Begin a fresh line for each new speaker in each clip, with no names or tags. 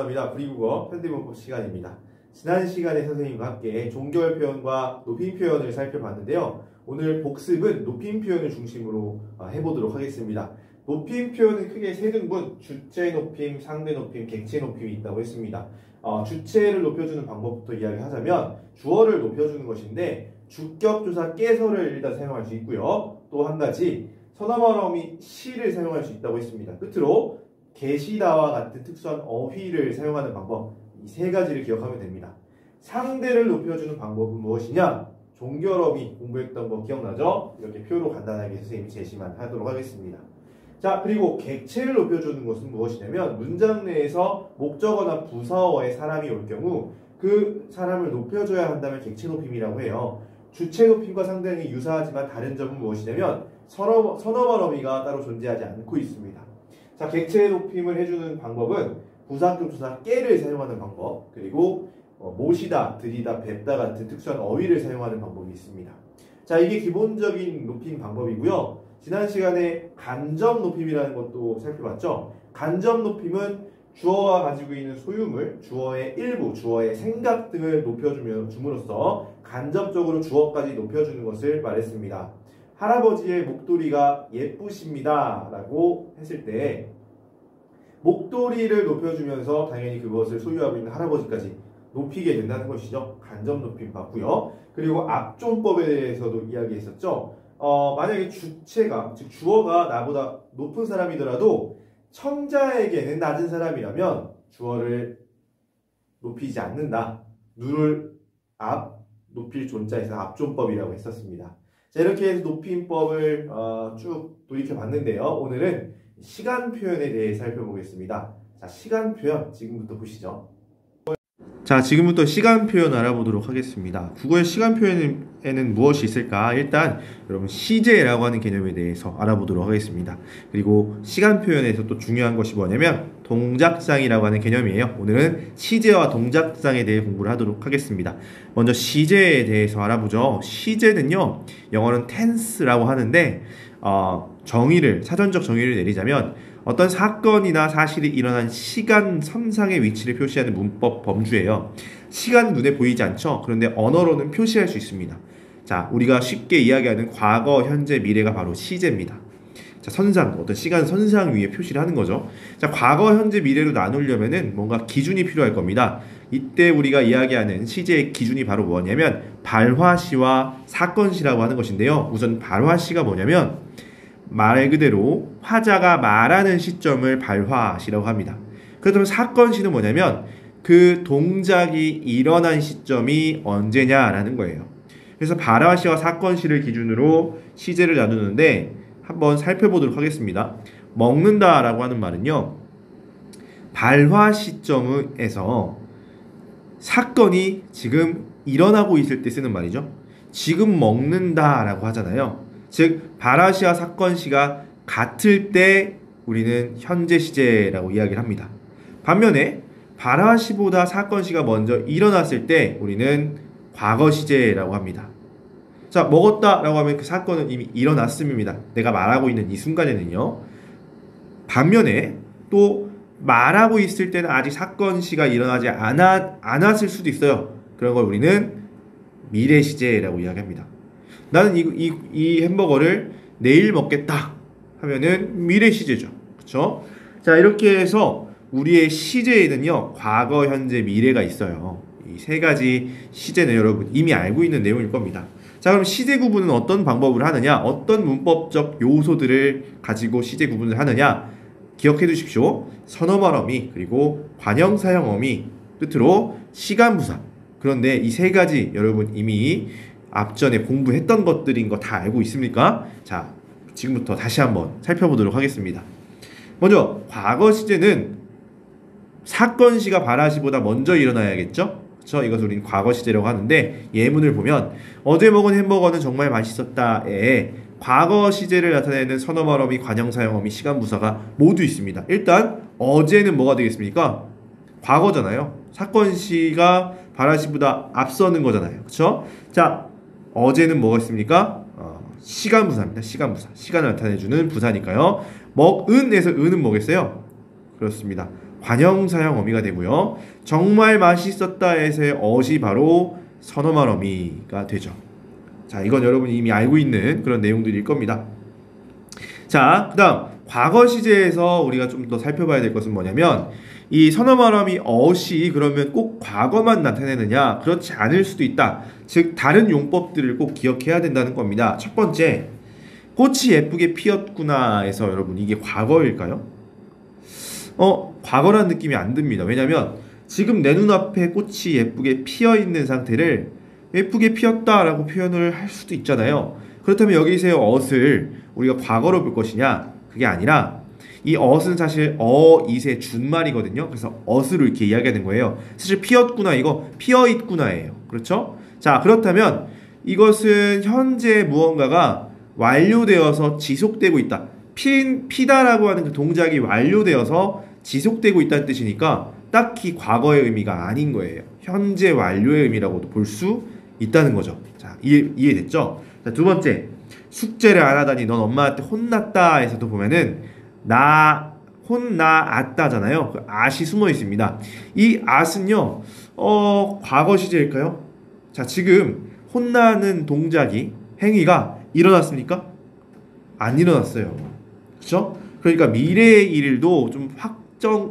감사합니다. 브리국어 현대문법 시간입니다. 지난 시간에 선생님과 함께 종결 표현과 높임 표현을 살펴봤는데요. 오늘 복습은 높임 표현을 중심으로 해보도록 하겠습니다. 높임 표현은 크게 세 등분, 주체 높임, 상대 높임, 객체 높임이 있다고 했습니다. 주체를 높여주는 방법부터 이야기하자면 주어를 높여주는 것인데 주격조사 깨서를 일단 사용할 수 있고요. 또 한 가지 서너머러미 시를 사용할 수 있다고 했습니다. 끝으로 계시다와 같은 특수한 어휘를 사용하는 방법, 이 세 가지를 기억하면 됩니다. 상대를 높여주는 방법은 무엇이냐? 종결어미 공부했던 거 기억나죠? 이렇게 표로 간단하게 선생님이 제시만 하도록 하겠습니다. 자, 그리고 객체를 높여주는 것은 무엇이냐면 문장 내에서 목적어나 부사어의 사람이 올 경우 그 사람을 높여줘야 한다면 객체 높임이라고 해요. 주체 높임과 상당히 유사하지만 다른 점은 무엇이냐면 서너머러미가 따로 존재하지 않고 있습니다. 자, 객체 높임을 해주는 방법은 부사격 조사 깨를 사용하는 방법, 그리고 모시다, 들이다, 뵙다 같은 특수한 어휘를 사용하는 방법이 있습니다. 자, 이게 기본적인 높임 방법이고요. 지난 시간에 간접 높임이라는 것도 살펴봤죠. 간접 높임은 주어가 가지고 있는 소유물, 주어의 일부, 주어의 생각 등을 높여줌으로써 간접적으로 주어까지 높여주는 것을 말했습니다. 할아버지의 목도리가 예쁘십니다 라고 했을 때 목도리를 높여주면서 당연히 그것을 소유하고 있는 할아버지까지 높이게 된다는 것이죠. 간접 높임 봤고요. 그리고 압존법에 대해서도 이야기했었죠. 만약에 주체가, 즉 주어가 나보다 높은 사람이더라도 청자에게는 낮은 사람이라면 주어를 높이지 않는다. 누를 높일 존자에서 압존법이라고 했었습니다. 자, 이렇게 해서 높임법을 쭉 돌이켜 봤는데요. 오늘은 시간 표현에 대해 살펴보겠습니다. 자, 시간 표현 지금부터 보시죠. 자, 지금부터 시간 표현 알아보도록 하겠습니다. 국어의 시간 표현에는 무엇이 있을까? 일단 여러분 시제라고 하는 개념에 대해서 알아보도록 하겠습니다. 그리고 시간 표현에서 또 중요한 것이 뭐냐면 동작상이라고 하는 개념이에요. 오늘은 시제와 동작상에 대해 공부를 하도록 하겠습니다. 먼저 시제에 대해서 알아보죠. 시제는요, 영어는 tense라고 하는데 사전적 정의를 내리자면 어떤 사건이나 사실이 일어난 시간 선상의 위치를 표시하는 문법 범주예요. 시간 눈에 보이지 않죠? 그런데 언어로는 표시할 수 있습니다. 자, 우리가 쉽게 이야기하는 과거, 현재, 미래가 바로 시제입니다. 자, 선상, 어떤 시간 선상 위에 표시를 하는 거죠. 자, 과거, 현재, 미래로 나누려면은 뭔가 기준이 필요할 겁니다. 이때 우리가 이야기하는 시제의 기준이 바로 뭐냐면 발화시와 사건시라고 하는 것인데요. 우선 발화시가 뭐냐면 말 그대로 화자가 말하는 시점을 발화시라고 합니다. 그렇다면 사건시는 뭐냐면 그 동작이 일어난 시점이 언제냐라는 거예요. 그래서 발화시와 사건시를 기준으로 시제를 나누는데 한번 살펴보도록 하겠습니다. 먹는다라고 하는 말은요, 발화 시점에서 사건이 지금 일어나고 있을 때 쓰는 말이죠. 지금 먹는다라고 하잖아요. 즉 발화시와 사건시가 같을 때 우리는 현재 시제라고 이야기를 합니다. 반면에 발화시보다 사건시가 먼저 일어났을 때 우리는 과거 시제라고 합니다. 자, 먹었다라고 하면 그 사건은 이미 일어났음입니다. 내가 말하고 있는 이 순간에는요. 반면에 또 말하고 있을 때는 아직 사건시가 일어나지 않았을 수도 있어요. 그런 걸 우리는 미래 시제라고 이야기합니다. 나는 이 햄버거를 내일 먹겠다 하면은 미래 시제죠. 그쵸? 자, 이렇게 해서 우리의 시제에는요, 과거, 현재, 미래가 있어요. 이 세 가지 시제는 여러분 이미 알고 있는 내용일 겁니다. 자, 그럼 시제 구분은 어떤 방법을 하느냐? 어떤 문법적 요소들을 가지고 시제 구분을 하느냐? 기억해 두십시오. 선어말어미, 그리고 관형사형어미, 끝으로 시간부사. 그런데 이 세 가지 여러분 이미 앞전에 공부했던 것들인 거 다 알고 있습니까? 자, 지금부터 다시 한번 살펴보도록 하겠습니다. 먼저 과거 시제는 사건시가 발화시보다 먼저 일어나야겠죠? 그렇죠? 이것을 우린 과거 시제라고 하는데 예문을 보면 어제 먹은 햄버거는 정말 맛있었다에 과거 시제를 나타내는 선어말어미, 관형사형어미, 시간부사가 모두 있습니다. 일단 어제는 뭐가 되겠습니까? 과거잖아요. 사건시가 발화시보다 앞서는 거잖아요. 그렇죠? 자, 어제는 뭐가 있습니까? 시간부사입니다. 시간부사. 시간을 나타내주는 부사니까요. 먹은에서 은은 뭐겠어요? 그렇습니다. 관형사형 어미가 되고요. 정말 맛있었다에서의 어시 바로 선어말 어미가 되죠. 자, 이건 여러분이 이미 알고 있는 그런 내용들일 겁니다. 자, 그 다음 과거 시제에서 우리가 좀 더 살펴봐야 될 것은 뭐냐면 이 선어말 어미 어시 그러면 꼭 과거만 나타내느냐? 그렇지 않을 수도 있다. 즉 다른 용법들을 꼭 기억해야 된다는 겁니다. 첫 번째, 꽃이 예쁘게 피었구나에서 여러분 이게 과거일까요? 과거라는 느낌이 안 듭니다. 왜냐면 지금 내 눈앞에 꽃이 예쁘게 피어 있는 상태를 예쁘게 피었다라고 표현을 할 수도 있잖아요. 그렇다면 여기서의 어을 우리가 과거로 볼 것이냐? 그게 아니라 이 어은 사실 어잇의 준말이거든요. 그래서 어으로 이렇게 이야기하는 거예요. 사실 피었구나 이거 피어있구나예요. 그렇죠? 자, 그렇다면 이것은 현재 무언가가 완료되어서 지속되고 있다. 피다라고 하는 그 동작이 완료되어서 지속되고 있다는 뜻이니까 딱히 과거의 의미가 아닌 거예요. 현재 완료의 의미라고도 볼 수 있다는 거죠. 자, 이해됐죠? 자, 두 번째, 숙제를 안 하다니 넌 엄마한테 혼났다 에서도 보면은 나 혼나았다잖아요. 그 at이 숨어 있습니다. 이 at은요, 과거 시제일까요? 자, 지금 혼나는 동작이 행위가 일어났습니까? 안 일어났어요. 그렇죠? 그러니까 미래의 일도 좀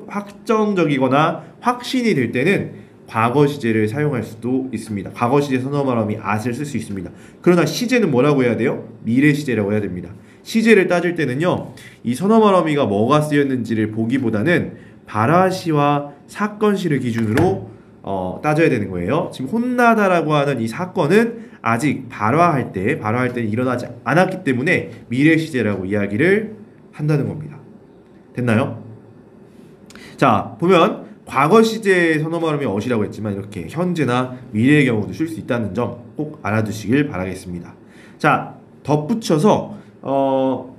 확정적이거나 확신이 될 때는 과거 시제를 사용할 수도 있습니다. 과거 시제 선어말 어미 at을 쓸 수 있습니다. 그러나 시제는 뭐라고 해야 돼요? 미래 시제라고 해야 됩니다. 시제를 따질 때는요, 이 선어말 어미가 뭐가 쓰였는지를 보기보다는 발화시와 사건시를 기준으로 따져야 되는 거예요. 지금 혼나다라고 하는 이 사건은 아직 발화할 때는 일어나지 않았기 때문에 미래 시제라고 이야기를 한다는 겁니다. 됐나요? 자, 보면 과거 시제의 선어말 어미 어시라고 했지만 이렇게 현재나 미래의 경우도 쓸 수 있다는 점 꼭 알아두시길 바라겠습니다. 자, 덧붙여서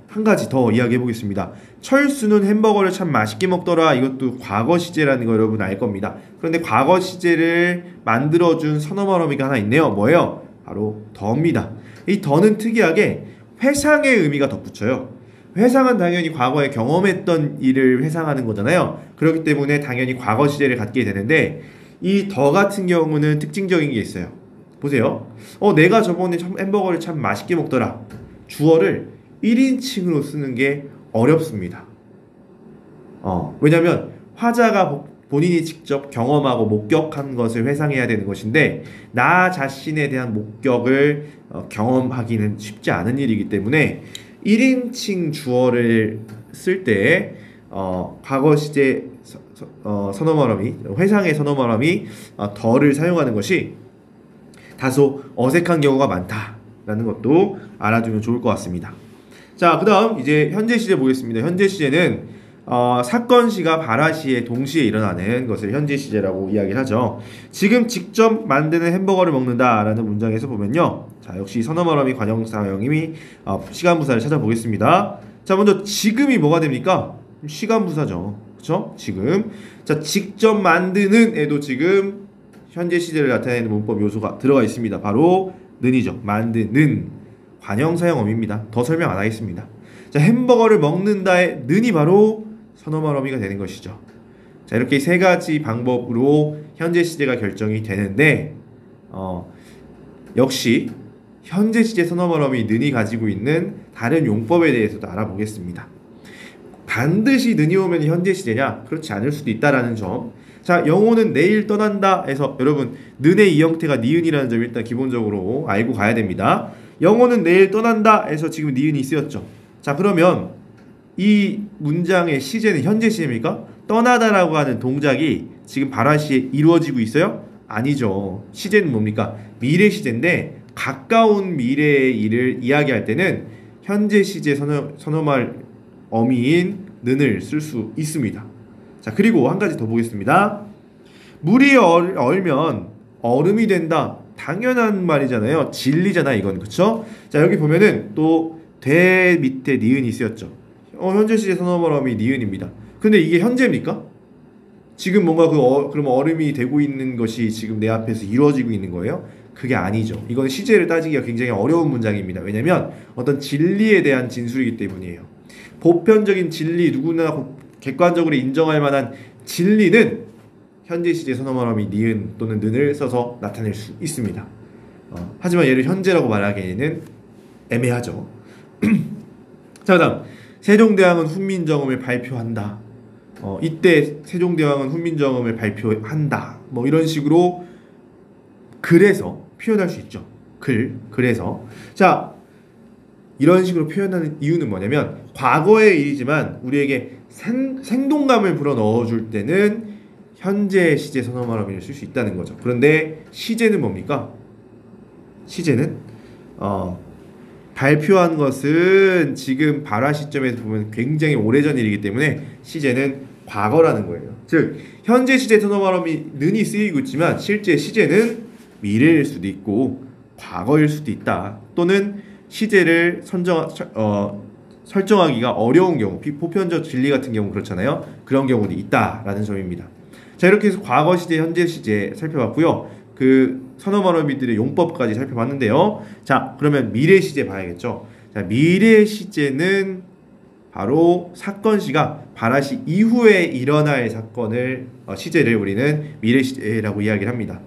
한 가지 더 이야기해 보겠습니다. 철수는 햄버거를 참 맛있게 먹더라. 이것도 과거 시제라는 거 여러분 알 겁니다. 그런데 과거 시제를 만들어준 선어말 어미가 하나 있네요. 뭐예요? 바로 더입니다. 이 더는 특이하게 회상의 의미가 덧붙여요. 회상은 당연히 과거에 경험했던 일을 회상하는 거잖아요. 그렇기 때문에 당연히 과거 시제를 갖게 되는데 이 더 같은 경우는 특징적인 게 있어요. 보세요. 내가 저번에 햄버거를 참 맛있게 먹더라. 주어를 1인칭으로 쓰는 게 어렵습니다. 왜냐면 화자가 본인이 직접 경험하고 목격한 것을 회상해야 되는 것인데 나 자신에 대한 목격을 경험하기는 쉽지 않은 일이기 때문에 1인칭 주어를 쓸 때 과거 시제 선어말 어미, 회상의 선어말 어미 더를 사용하는 것이 다소 어색한 경우가 많다라는 것도 알아두면 좋을 것 같습니다. 자, 그 다음 이제 현재 시제 보겠습니다. 현재 시제는 사건시가 발화시에 동시에 일어나는 것을 현재 시제라고 이야기를 하죠. 지금 직접 만드는 햄버거를 먹는다라는 문장에서 보면요. 자, 역시 선어말 어미 관형사형이 시간부사를 찾아보겠습니다. 자, 먼저 지금이 뭐가 됩니까? 시간부사죠. 그쵸? 지금. 자, 직접 만드는 에도 지금 현재 시제를 나타내는 문법 요소가 들어가 있습니다. 바로 는이죠. 만드는 관형사형 어미입니다. 더 설명 안 하겠습니다. 자, 햄버거를 먹는다의 는이 바로 선어말 어미가 되는 것이죠. 자, 이렇게 세 가지 방법으로 현재 시제가 결정이 되는데 역시 현재 시제 선어말 어미 는이 가지고 있는 다른 용법에 대해서도 알아보겠습니다. 반드시 는이 오면 현재 시제냐? 그렇지 않을 수도 있다라는 점. 자, 영호는 내일 떠난다 해서 여러분 는의 이 형태가 니은이라는 점 일단 기본적으로 알고 가야 됩니다. 영호는 내일 떠난다 해서 지금 니은이 쓰였죠. 자, 그러면 이 문장의 시제는 현재 시제입니까? 떠나다라고 하는 동작이 지금 발화시에 이루어지고 있어요? 아니죠. 시제는 뭡니까? 미래 시제인데 가까운 미래의 일을 이야기할 때는 현재 시제 선어말 어미인 는을 쓸 수 있습니다. 자, 그리고 한 가지 더 보겠습니다. 물이 얼면 얼음이 된다. 당연한 말이잖아요. 진리잖아 이건. 그쵸? 자, 여기 보면은 또 대 밑에 니은이 쓰였죠. 현재 시제 선어말 어미 니은입니다. 근데 이게 현재입니까? 지금 뭔가 그럼 얼음이 되고 있는 것이 지금 내 앞에서 이루어지고 있는 거예요? 그게 아니죠. 이건 시제를 따지기가 굉장히 어려운 문장입니다. 왜냐면 어떤 진리에 대한 진술이기 때문이에요. 보편적인 진리, 누구나 객관적으로 인정할 만한 진리는 현재 시제 선어 말음이 니은 또는 는을 써서 나타낼 수 있습니다. 하지만 얘를 현재라고 말하기에는 애매하죠. 자, 그다음 세종대왕은 훈민정음을 발표한다. 이때 세종대왕은 훈민정음을 발표한다. 뭐 이런 식으로 그래서 표현할 수 있죠. 그래서 자, 이런 식으로 표현하는 이유는 뭐냐면 과거의 일이지만 우리에게 생동감을 불어 넣어줄 때는 현재 시제 선어 말음을 쓸 수 있다는 거죠. 그런데 시제는 뭡니까? 시제는 발표한 것은 지금 발화 시점에서 보면 굉장히 오래전 일이기 때문에 시제는 과거라는 거예요. 즉 현재 시제 선어 말음이 는이 쓰이고 있지만 실제 시제는 미래일 수도 있고 과거일 수도 있다. 또는 시제를 설정하기가 어려운 경우, 보편적 진리 같은 경우 그렇잖아요. 그런 경우도 있다라는 점입니다. 자, 이렇게 해서 과거 시제, 현재 시제 살펴봤고요. 그 선어 말어미들의 용법까지 살펴봤는데요. 자, 그러면 미래 시제 봐야겠죠. 자, 미래 시제는 바로 사건시가 발화시 이후에 일어날 사건을 시제를 우리는 미래 시제라고 이야기를 합니다.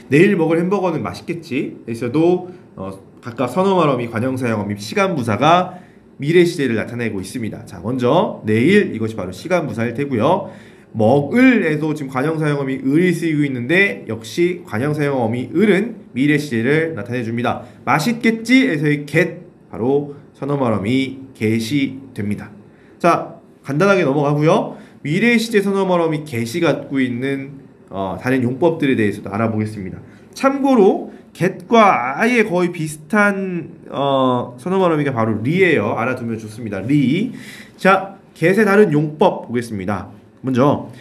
내일 먹을 햄버거는 맛있겠지. 에서도 각각 선어 말어미, 관형사형 어미, 시간부사가 미래 시제를 나타내고 있습니다. 자, 먼저 내일 이것이 바로 시간부사일 테고요. 먹을에도 지금 관형사형어미 을이 쓰이고 있는데 역시 관형사형어미 을은 미래 시제를 나타내 줍니다. 맛있겠지에서의 get 바로 선어 말어미 get이 됩니다. 자, 간단하게 넘어가고요. 미래 시제 선어 말어미 get이 갖고 있는 다른 용법들에 대해서도 알아보겠습니다. 참고로 get과 아예 거의 비슷한 선어 말어미가 바로 리예요. 알아두면 좋습니다. 리. 자, get의 다른 용법 보겠습니다. 먼저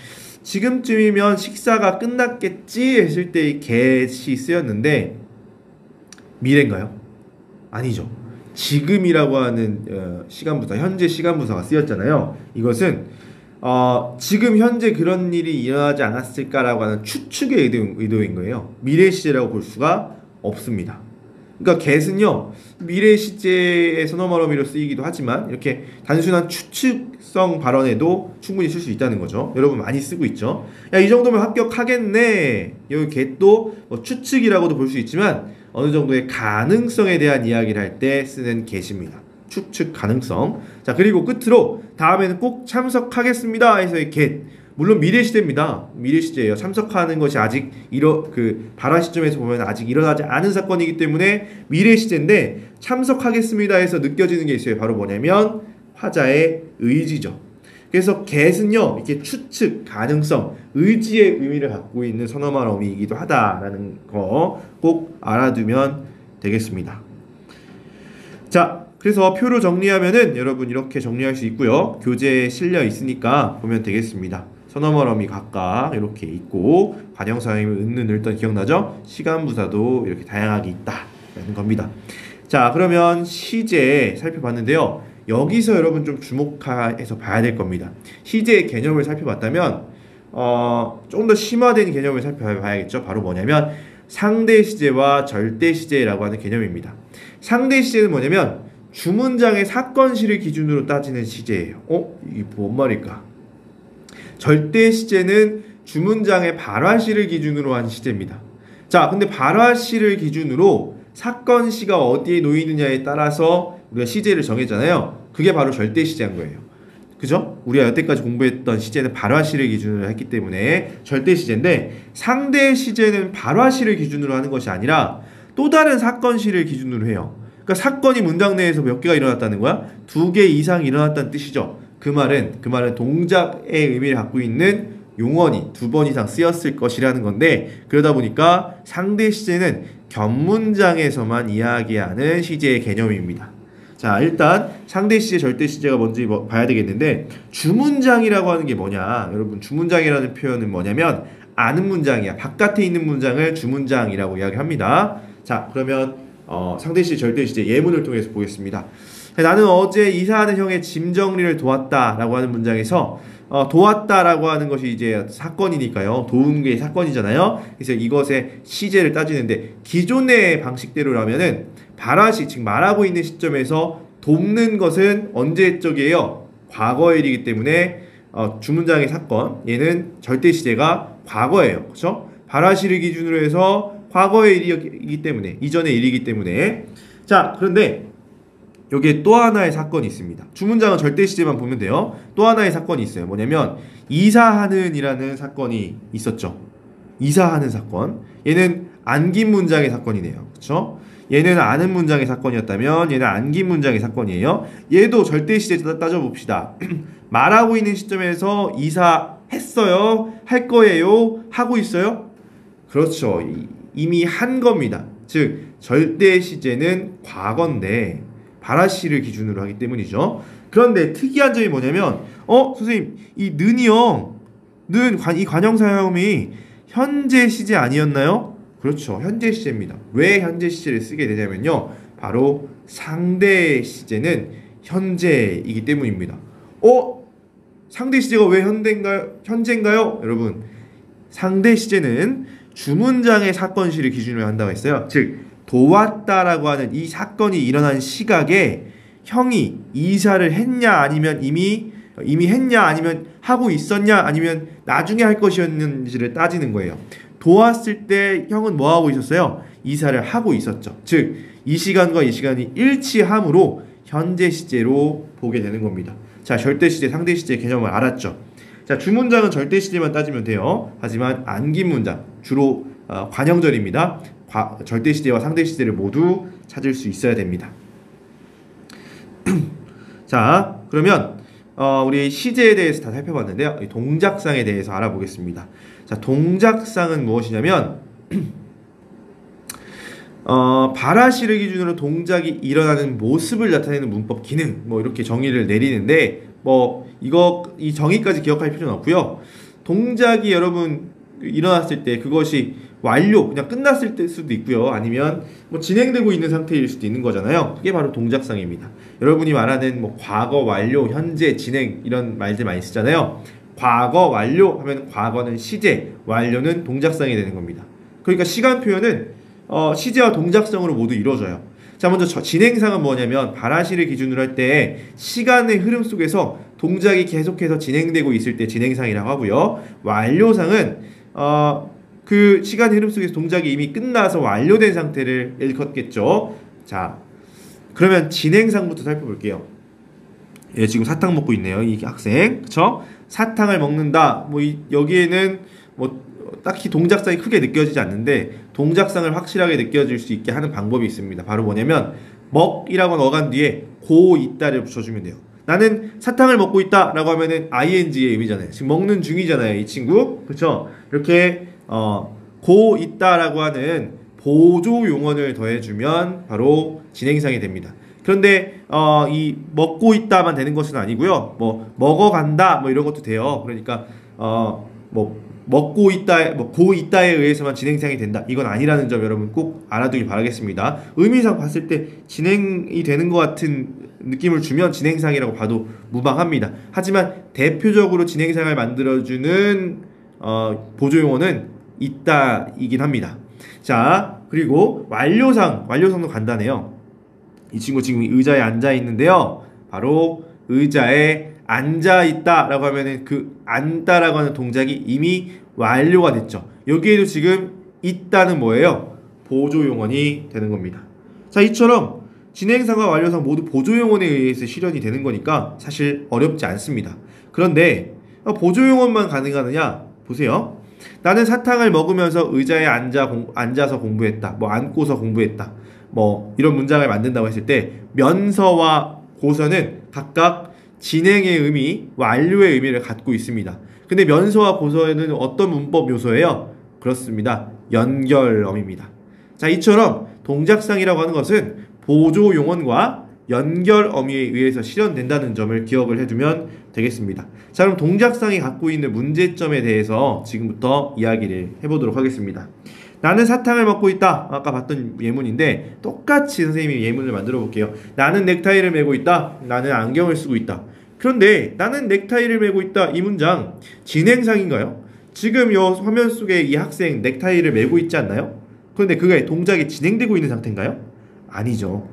지금쯤이면 식사가 끝났겠지 했을 때의 get이 쓰였는데 미래인가요? 아니죠. 지금이라고 하는 시간부사, 현재 시간부사가 쓰였잖아요. 이것은 지금 현재 그런 일이 일어나지 않았을까라고 하는 추측의 의도인 거예요. 미래 시제라고 볼 수가 없습니다. 그러니까 get은요 미래 시제의 선어 말어미로 쓰이기도 하지만 이렇게 단순한 추측성 발언에도 충분히 쓸 수 있다는 거죠. 여러분 많이 쓰고 있죠. 야, 이 정도면 합격하겠네. 여기 get도 뭐 추측이라고도 볼 수 있지만 어느 정도의 가능성에 대한 이야기를 할 때 쓰는 get입니다. 추측 가능성. 자, 그리고 끝으로 다음에는 꼭 참석하겠습니다 해서의 get. 물론 미래 시제입니다. 미래 시제예요. 참석하는 것이 아직 발화 시점에서 보면 아직 일어나지 않은 사건이기 때문에 미래 시제인데 참석하겠습니다 해서 느껴지는 게 있어요. 바로 뭐냐면 화자의 의지죠. 그래서 get은요 이렇게 추측, 가능성, 의지의 의미를 갖고 있는 선어 말어미이기도 하다라는 거 꼭 알아두면 되겠습니다. 자, 그래서 표로 정리하면은 여러분 이렇게 정리할 수 있고요. 교재에 실려 있으니까 보면 되겠습니다. 선어 말어미 각각 이렇게 있고 관형사형이 은는 을던 기억나죠? 시간부사도 이렇게 다양하게 있다라는 겁니다. 자, 그러면 시제 살펴봤는데요. 여기서 여러분 좀 주목해서 봐야 될 겁니다. 시제의 개념을 살펴봤다면 조금 더 심화된 개념을 살펴봐야겠죠. 바로 뭐냐면 상대 시제와 절대 시제라고 하는 개념입니다. 상대 시제는 뭐냐면 주문장의 사건시를 기준으로 따지는 시제예요. 이게 뭔 말일까? 절대 시제는 주문장의 발화시를 기준으로 한 시제입니다. 자, 근데 발화시를 기준으로 사건시가 어디에 놓이느냐에 따라서 우리가 시제를 정했잖아요. 그게 바로 절대 시제인 거예요. 그죠? 우리가 여태까지 공부했던 시제는 발화시를 기준으로 했기 때문에 절대 시제인데 상대 시제는 발화시를 기준으로 하는 것이 아니라 또 다른 사건시를 기준으로 해요. 그러니까 사건이 문장 내에서 몇 개가 일어났다는 거야? 2개 이상 일어났다는 뜻이죠. 그 말은 동작의 의미를 갖고 있는 용언이 2번 이상 쓰였을 것이라는 건데 그러다 보니까 상대 시제는 견문장에서만 이야기하는 시제의 개념입니다. 자, 일단 상대 시제, 절대 시제가 뭔지 봐야 되겠는데 주문장이라고 하는 게 뭐냐? 여러분 주문장이라는 표현은 뭐냐면 아는 문장이야. 바깥에 있는 문장을 주문장이라고 이야기합니다. 자, 그러면 상대 시제, 절대 시제 예문을 통해서 보겠습니다. 나는 어제 이사하는 형의 짐 정리를 도왔다라고 하는 문장에서 도왔다라고 하는 것이 이제 사건이니까요. 도운 게 사건이잖아요. 그래서 이것의 시제를 따지는데 기존의 방식대로라면은 발화시, 즉 말하고 있는 시점에서 돕는 것은 언제적이에요? 과거일이기 때문에 주문장의 사건, 얘는 절대 시제가 과거예요. 그렇죠? 바라시를 기준으로 해서 과거의 일이기 때문에, 이전의 일이기 때문에. 자, 그런데 여기에 또 하나의 사건이 있습니다. 주문장은 절대 시제만 보면 돼요. 또 하나의 사건이 있어요. 뭐냐면 이사하는 이라는 사건이 있었죠. 이사하는 사건. 얘는 안긴 문장의 사건이네요. 그렇죠? 얘는 아는 문장의 사건이었다면 얘는 안긴 문장의 사건이에요. 얘도 절대 시제 따져봅시다. 말하고 있는 시점에서 이사했어요? 할 거예요? 하고 있어요? 그렇죠. 이미 한 겁니다. 즉 절대 시제는 과거인데 바라시를 기준으로 하기 때문이죠. 그런데 특이한 점이 뭐냐면 선생님 이 는이요. 이 관형 사용이 현재 시제 아니었나요? 그렇죠. 현재 시제입니다. 왜 현재 시제를 쓰게 되냐면요. 바로 상대 시제는 현재이기 때문입니다. 상대 시제가 왜 현재인가요? 여러분, 상대 시제는 주문장의 사건시를 기준으로 한다고 했어요. 즉 도왔다라고 하는 이 사건이 일어난 시각에 형이 이사를 했냐 아니면 이미 했냐 아니면 하고 있었냐 아니면 나중에 할 것이었는지를 따지는 거예요. 도왔을 때 형은 뭐 하고 있었어요? 이사를 하고 있었죠. 즉 이 시간과 이 시간이 일치함으로 현재 시제로 보게 되는 겁니다. 자, 절대 시제, 상대 시제 개념을 알았죠. 자, 주문장은 절대 시제만 따지면 돼요. 하지만 안긴 문장, 주로 관형절입니다. 절대 시제와 상대 시제를 모두 찾을 수 있어야 됩니다. 자, 그러면 우리 시제에 대해서 다 살펴봤는데요. 동작상에 대해서 알아보겠습니다. 자, 동작상은 무엇이냐면 바라시를 기준으로 동작이 일어나는 모습을 나타내는 문법 기능, 뭐 이렇게 정의를 내리는데 이 정의까지 기억할 필요는 없고요. 동작이 여러분 일어났을 때 그것이 완료, 그냥 끝났을 때 수도 있고요. 아니면 뭐 진행되고 있는 상태일 수도 있는 거잖아요. 그게 바로 동작상입니다. 여러분이 말하는 뭐 과거, 완료, 현재, 진행 이런 말들 많이 쓰잖아요. 과거, 완료 하면 과거는 시제, 완료는 동작상이 되는 겁니다. 그러니까 시간 표현은 시제와 동작상으로 모두 이루어져요. 자, 먼저 진행상은 뭐냐면 바라시를 기준으로 할 때 시간의 흐름 속에서 동작이 계속해서 진행되고 있을 때 진행상이라고 하고요. 완료상은 그 시간의 흐름 속에서 동작이 이미 끝나서 완료된 상태를 일컫겠죠. 자, 그러면 진행상부터 살펴볼게요. 예, 지금 사탕 먹고 있네요. 이 학생. 그쵸? 사탕을 먹는다. 여기에는 딱히 동작상이 크게 느껴지지 않는데 동작상을 확실하게 느껴질 수 있게 하는 방법이 있습니다. 바로 뭐냐면 먹이라고 어간 뒤에 고 있다를 붙여주면 돼요. 나는 사탕을 먹고 있다 라고 하면은 ing의 의미잖아요. 지금 먹는 중이잖아요, 이 친구. 그쵸? 이렇게 고 있다라고 하는 보조 용언을 더해주면 바로 진행상이 됩니다. 그런데 이 먹고 있다만 되는 것은 아니고요. 먹어간다 이런 것도 돼요. 그러니까 먹고 있다, 고 있다에 의해서만 진행상이 된다. 이건 아니라는 점 여러분 꼭 알아두길 바라겠습니다. 의미상 봤을 때 진행이 되는 것 같은 느낌을 주면 진행상이라고 봐도 무방합니다. 하지만 대표적으로 진행상을 만들어주는 보조용어는 있다이긴 합니다. 자, 그리고 완료상도 간단해요. 이 친구 지금 의자에 앉아 있는데요. 바로 의자에 앉아있다 라고 하면은 그 앉다라고 하는 동작이 이미 완료가 됐죠. 여기에도 지금 있다는 뭐예요? 보조용언이 되는 겁니다. 자, 이처럼 진행상과 완료상 모두 보조용언에 의해서 실현이 되는 거니까 사실 어렵지 않습니다. 그런데 보조용언만 가능하느냐? 보세요. 나는 사탕을 먹으면서 의자에 앉아서 공부했다. 앉고서 공부했다. 이런 문장을 만든다고 했을 때 면서와 고서는 각각 진행의 의미, 완료의 의미를 갖고 있습니다. 근데 면서와 고서에는 어떤 문법 요소예요? 그렇습니다. 연결어입니다. 자, 이처럼 동작상이라고 하는 것은 보조 용언과 연결 어미에 의해서 실현된다는 점을 기억을 해두면 되겠습니다. 자, 그럼 동작상이 갖고 있는 문제점에 대해서 지금부터 이야기를 해보도록 하겠습니다. 나는 사탕을 먹고 있다. 아까 봤던 예문인데 똑같이 선생님이 예문을 만들어 볼게요. 나는 넥타이를 메고 있다. 나는 안경을 쓰고 있다. 그런데 나는 넥타이를 메고 있다. 이 문장 진행상인가요? 지금 이 화면 속에 이 학생 넥타이를 메고 있지 않나요? 그런데 그게 동작이 진행되고 있는 상태인가요? 아니죠.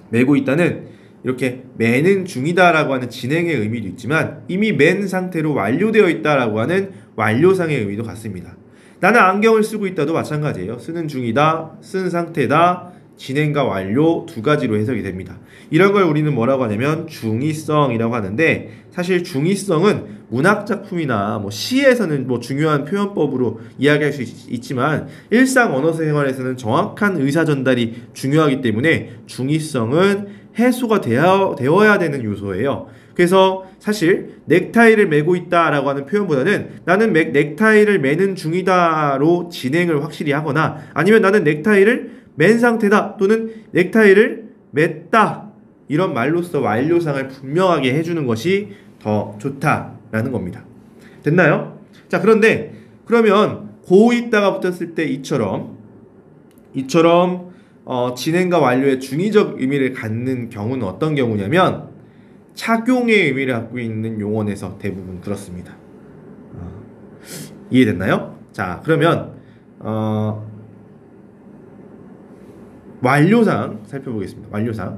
메고 있다는 이렇게 매는 중이다라고 하는 진행의 의미도 있지만 이미 맨 상태로 완료되어 있다라고 하는 완료상의 의미도 같습니다. 나는 안경을 쓰고 있다도 마찬가지예요. 쓰는 중이다, 쓴 상태다, 진행과 완료 두 가지로 해석이 됩니다. 이런 걸 우리는 뭐라고 하냐면 중의성이라고 하는데, 사실 중의성은 문학작품이나 시에서는 중요한 표현법으로 이야기할 수 있지만 일상 언어 생활에서는 정확한 의사 전달이 중요하기 때문에 중의성은 해소가 되어야 되는 요소예요. 그래서 사실 넥타이를 매고 있다라고 하는 표현보다는 나는 넥타이를 매는 중이다로 진행을 확실히 하거나, 아니면 나는 넥타이를 맨 상태다 또는 넥타이를 맸다, 이런 말로써 완료상을 분명하게 해주는 것이 더 좋다라는 겁니다. 됐나요? 자, 그런데 그러면 고 있다가 붙었을 때 이처럼 진행과 완료의 중의적 의미를 갖는 경우는 어떤 경우냐면 착용의 의미를 갖고 있는 용언에서 대부분 그렇습니다. 이해됐나요? 자, 그러면 완료상 살펴보겠습니다.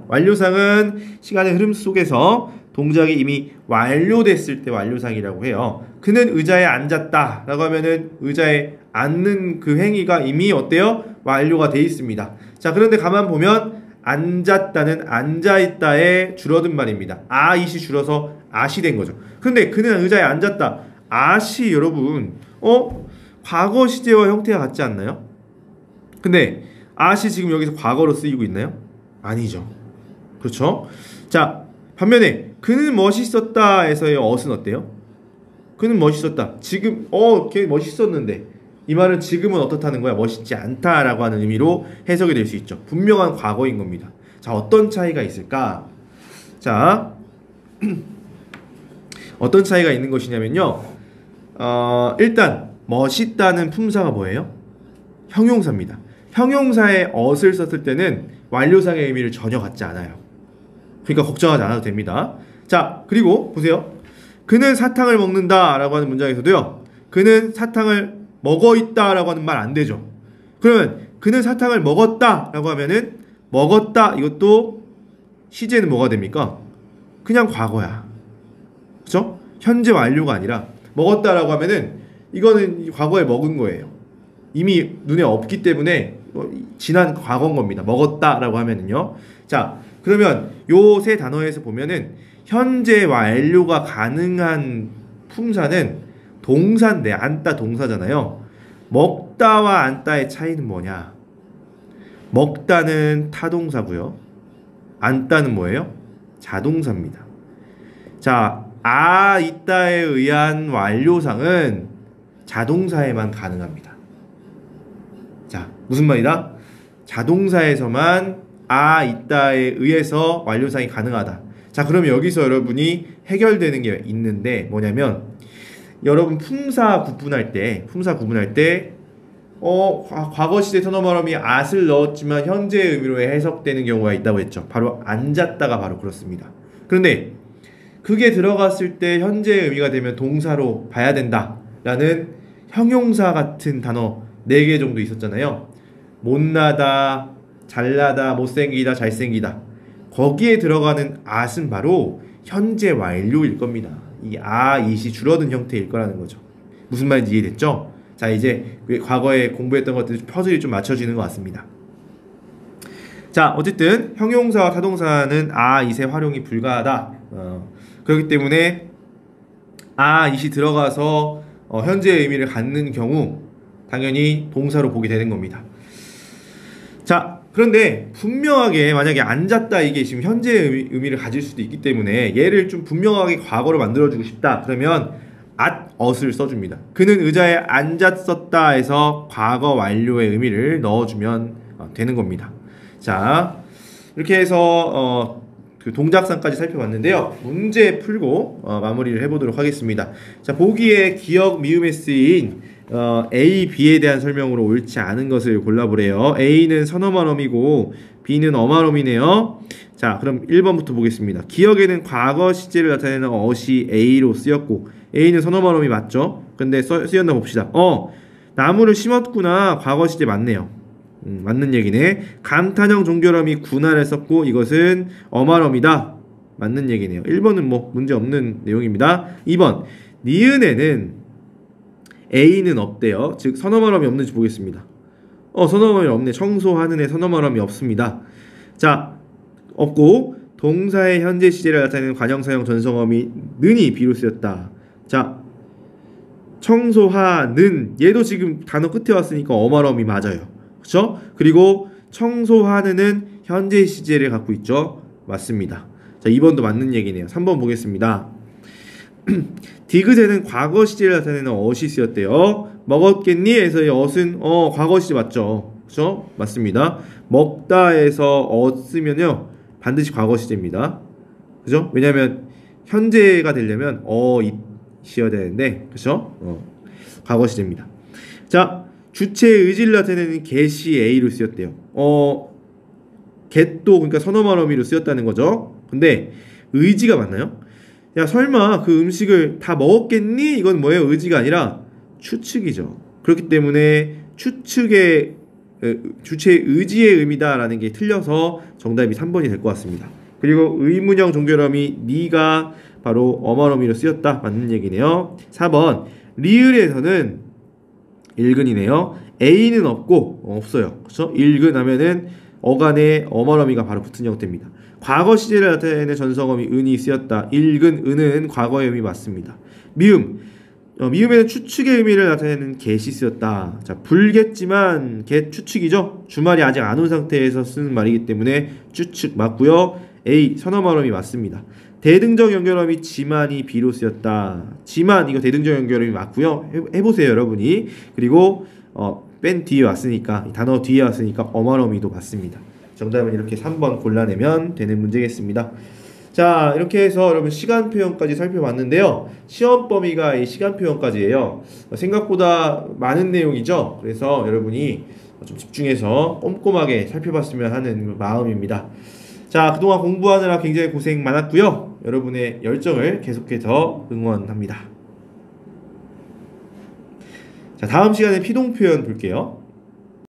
완료상은 시간의 흐름 속에서 동작이 이미 완료됐을 때 완료상이라고 해요. 그는 의자에 앉았다 라고 하면은 의자에 앉는 그 행위가 이미 어때요? 완료가 돼 있습니다. 자, 그런데 가만 보면 앉았다는 앉아있다에 줄어든 말입니다. 아잇이 줄어서 아시 된 거죠. 그런데 그는 의자에 앉았다. 아시 여러분 과거 시제와 형태가 같지 않나요? 근데 아시 지금 여기서 과거로 쓰이고 있나요? 아니죠. 그렇죠? 자, 반면에 그는 멋있었다에서의 어순 어때요? 그는 멋있었다. 지금 걔 멋있었는데, 이 말은 지금은 어떻다는 거야? 멋있지 않다라고 하는 의미로 해석이 될 수 있죠. 분명한 과거인 겁니다. 자, 어떤 차이가 있을까? 자, 어떤 차이가 있는 것이냐면요. 일단 멋있다는 품사가 뭐예요? 형용사입니다. 형용사에 엇을 썼을 때는 완료상의 의미를 전혀 갖지 않아요. 그러니까 걱정하지 않아도 됩니다. 자, 그리고 보세요. 그는 사탕을 먹는다 라고 하는 문장에서도요, 그는 사탕을 먹어 있다 라고 하는 말 안 되죠. 그러면 그는 사탕을 먹었다 라고 하면은 먹었다, 이것도 시제는 뭐가 됩니까? 그냥 과거야. 그쵸? 현재 완료가 아니라 먹었다 라고 하면은 이거는 과거에 먹은 거예요. 이미 눈에 없기 때문에 지난 과거인 겁니다. 먹었다 라고 하면은요. 자, 그러면 요 세 단어에서 보면은 현재 완료가 가능한 품사는 동사인데, 앉다 동사잖아요. 먹다와 앉다의 차이는 뭐냐? 먹다는 타동사고요. 앉다는 뭐예요? 자동사입니다. 자, 있다에 의한 완료상은 자동사에만 가능합니다. 자, 무슨 말이다? 자동사에서만 있다에 의해서 완료상이 가능하다. 자, 그럼 여기서 여러분이 해결되는 게 있는데 뭐냐면, 여러분 품사 구분할 때 과거 시제 선어말음이 at을 넣었지만 현재의 의미로 해석되는 경우가 있다고 했죠. 바로 앉았다가 바로 그렇습니다. 그런데 그게 들어갔을 때 현재의 의미가 되면 동사로 봐야 된다 라는 형용사 같은 단어 4개 정도 있었잖아요. 못나다, 잘나다, 못생기다, 잘생기다. 거기에 들어가는 at은 바로 현재 완료일 겁니다. 이 it이 줄어든 형태일 거라는 거죠. 무슨 말인지 이해됐죠? 자, 이제 과거에 공부했던 것들 퍼즐이 좀 맞춰지는 것 같습니다. 자, 어쨌든 형용사와 타동사는 it의 활용이 불가하다. 그렇기 때문에 it이 들어가서 현재의 의미를 갖는 경우 당연히 동사로 보게 되는 겁니다. 자, 그런데 분명하게 만약에 앉았다 이게 지금 현재의 의미를 가질 수도 있기 때문에 얘를 좀 분명하게 과거로 만들어주고 싶다. 그러면 at을 써줍니다. 그는 의자에 앉았었다 해서 과거 완료의 의미를 넣어주면 되는 겁니다. 자, 이렇게 해서 그 동작상까지 살펴봤는데요. 문제 풀고 마무리를 해보도록 하겠습니다. 자, 보기에 기억 미음에 쓰인 A, B에 대한 설명으로 옳지 않은 것을 골라보래요. A는 선어말음이고 B는 어말음이네요. 자, 그럼 1번부터 보겠습니다. 기억에는 과거 시제를 나타내는 어시 A로 쓰였고 A는 선어말음이 맞죠? 근데 쓰였나 봅시다. 나무를 심었구나. 과거 시제 맞네요. 맞는 얘기네. 감탄형 종결음이 군화를 썼고 이것은 어말어미다. 맞는 얘기네요. 1번은 뭐 문제 없는 내용입니다. 2번 니은에는 A는 없대요. 즉 선어말음이 없는지 보겠습니다. 선어말음이 없네. 청소하는 애 선어말음이 없습니다. 자, 없고 동사의 현재 시제를 나타내는 관형사형 전성어미 는이 비로 쓰였다. 자, 청소하는 얘도 지금 단어 끝에 왔으니까 어말어미 맞아요. 그쵸? 그리고 청소하는은 현재 시제를 갖고 있죠. 맞습니다. 자, 2번도 맞는 얘기네요. 3번 보겠습니다. 디귿에는 과거 시제를 나타내는 어시 쓰였대요. 먹었겠니? 에서의 어은 과거 시제 맞죠? 그쵸? 맞습니다. 먹다에서 쓰면요 반드시 과거 시제입니다. 그죠? 왜냐면 현재가 되려면 이어야 되는데 그죠? 과거 시제입니다. 자, 주체의 의지를 나타내는 get이 A로 쓰였대요. get도 그러니까 선어말어미로 쓰였다는 거죠. 근데 의지가 맞나요? 야, 설마 그 음식을 다 먹었겠니? 이건 뭐예요? 의지가 아니라 추측이죠. 그렇기 때문에 추측의 주체의 의지의 의미다라는 게 틀려서 정답이 3번이 될 것 같습니다. 그리고 의문형 종결음이 니가 바로 어말어미로 쓰였다. 맞는 얘기네요. 4번 리을에서는 일근이네요. A는 없어요. 그렇죠? 일근 하면은 어간에 어말어미가 바로 붙은 형태입니다. 과거 시제를 나타내는 전성어미 은이 쓰였다. 일근 은은 과거의 의미 맞습니다. 미음 미음에는 추측의 의미를 나타내는 get이 쓰였다. 자, 불겠지만 get 추측이죠. 주말이 아직 안 온 상태에서 쓰는 말이기 때문에 추측 맞고요. A 선어말음이 맞습니다. 대등적 연결음이 지만이 B로 쓰였다. 지만 이거 대등적 연결음이 맞고요. 해보세요 여러분이. 그리고 뺀 뒤에 왔으니까 단어 뒤에 왔으니까 어말어미도 맞습니다. 정답은 이렇게 3번 골라내면 되는 문제겠습니다. 자, 이렇게 해서 여러분 시간 표현까지 살펴봤는데요. 시험 범위가 이 시간 표현까지예요. 생각보다 많은 내용이죠. 그래서 여러분이 좀 집중해서 꼼꼼하게 살펴봤으면 하는 마음입니다. 자, 그동안 공부하느라 굉장히 고생 많았고요. 여러분의 열정을 계속해서 응원합니다. 자, 다음 시간에 피동 표현 볼게요.